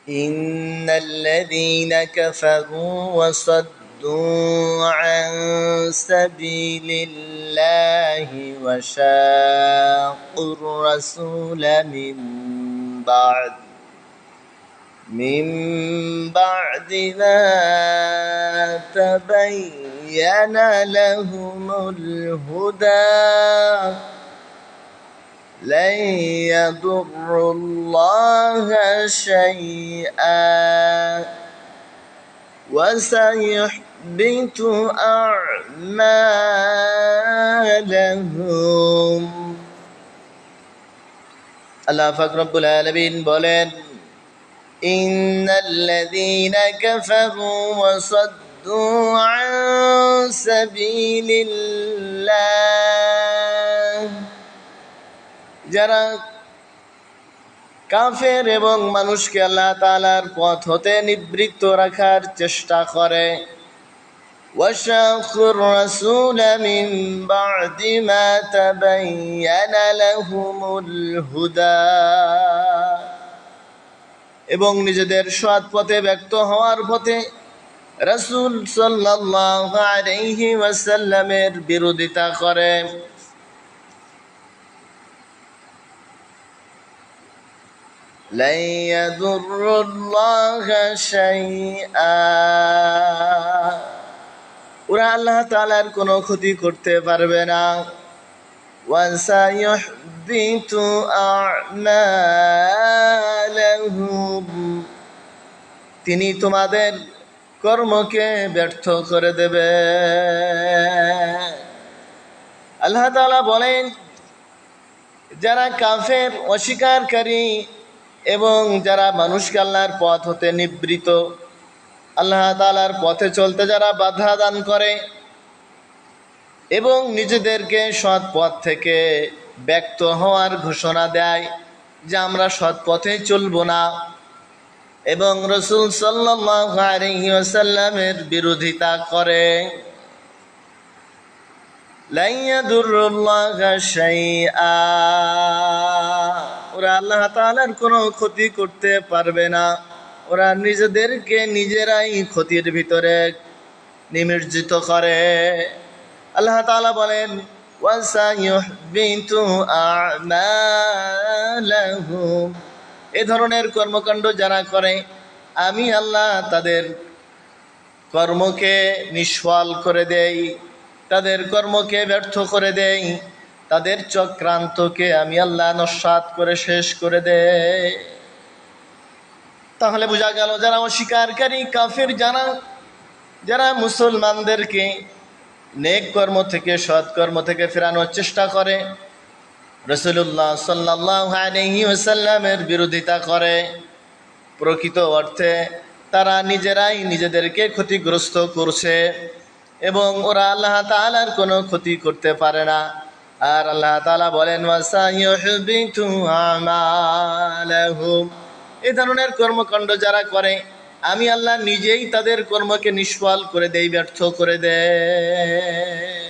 إن الذين كفروا وصدوا عن سبيل الله وشاقوا الرسول من بعد ما تبين لهم الهدى لن يضروا الله شيئا وسيحبط أعمالهم আল্লাহ পাক রব্বুল আলামিন বলেন إن الذين كفروا وصدوا عن سبيل الله যারা কাফের এবং মানুষকে আল্লাহ তাআলার পথ হতে নিবৃত্ত রাখার চেষ্টা করে وشاقوا الرسول من بعد ما تبين لهم الهدى এবং নিজেদের সৎ পথে ব্যক্ত হওয়ার পথে রাসূল সাল্লাল্লাহু আলাইহি ওয়াসাল্লামের বিরোধিতা করে لن يضروا الله شيئا ওরা আল্লাহ তাআলার কোনো ক্ষতি করতে পারবে না وسيحبط أعمالهم তিনি তোমাদের কর্মকে ব্যর্থ করে দেবে আল্লাহ তাআলা বলেন যারা কাফের অস্বীকারী এবং যারা মানুষকে আল্লাহর পথ হতে নিবৃত আল্লাহ তাআলার পথে চলতে যারা বাধা দান করে এবং নিজেদেরকে সৎ পথ থেকে ব্যক্ত হওয়ার ঘোষণা দেয় যে আমরা সৎ পথে চলব না এবং রাসূল সাল্লাল্লাহু আলাইহি ওয়াসাল্লামের বিরোধিতা করে লা ইয়াদুরুল্লাহা শাইআ ওরা আল্লাহ তাআলার কোনো ক্ষতি করতে পারবে না ওরা নিজেদেরকে নিজেরাই ক্ষতির ভিতরে নিমজ্জিত করে আল্লাহ তাআলা বলেন ওয়াসায়ুহবিতু আ'মালাহুম এই ধরনের কর্মকাণ্ড যারা করে আমি আল্লাহ তাদের কর্মকে নিষ্ফল করে দেই তাদের কর্মকে ব্যর্থ করে দেই তাদের চক্রান্তকে আমি আল্লাহ নস্যাৎ করে শেষ করে দেই তাহলে বোঝা গেল যারা অস্বীকারী কাফের যারা মুসলমানদেরকে নেক কর্ম থেকে সৎ কর্ম থেকে ফেরানোর চেষ্টা করে রাসূলুল্লাহ সাল্লাল্লাহু আলাইহি ওয়াসাল্লামের বিরোধিতা করে প্রকৃত অর্থে তারা নিজেরাই নিজেদেরকে ক্ষতিগ্রস্ত করছে এবং ওরা আল্লাহ তাআলার কোনো ক্ষতি করতে পারে না আর আল্লাহ তাআলা বলেন ওয়াসায়ুহবিতু আমালাহুম এই ধরনের কর্মকাণ্ড যারা করে আমি আল্লাহ নিজেই তাদের কর্মকে নিষ্ফল করে দেই ব্যর্থ করে দেই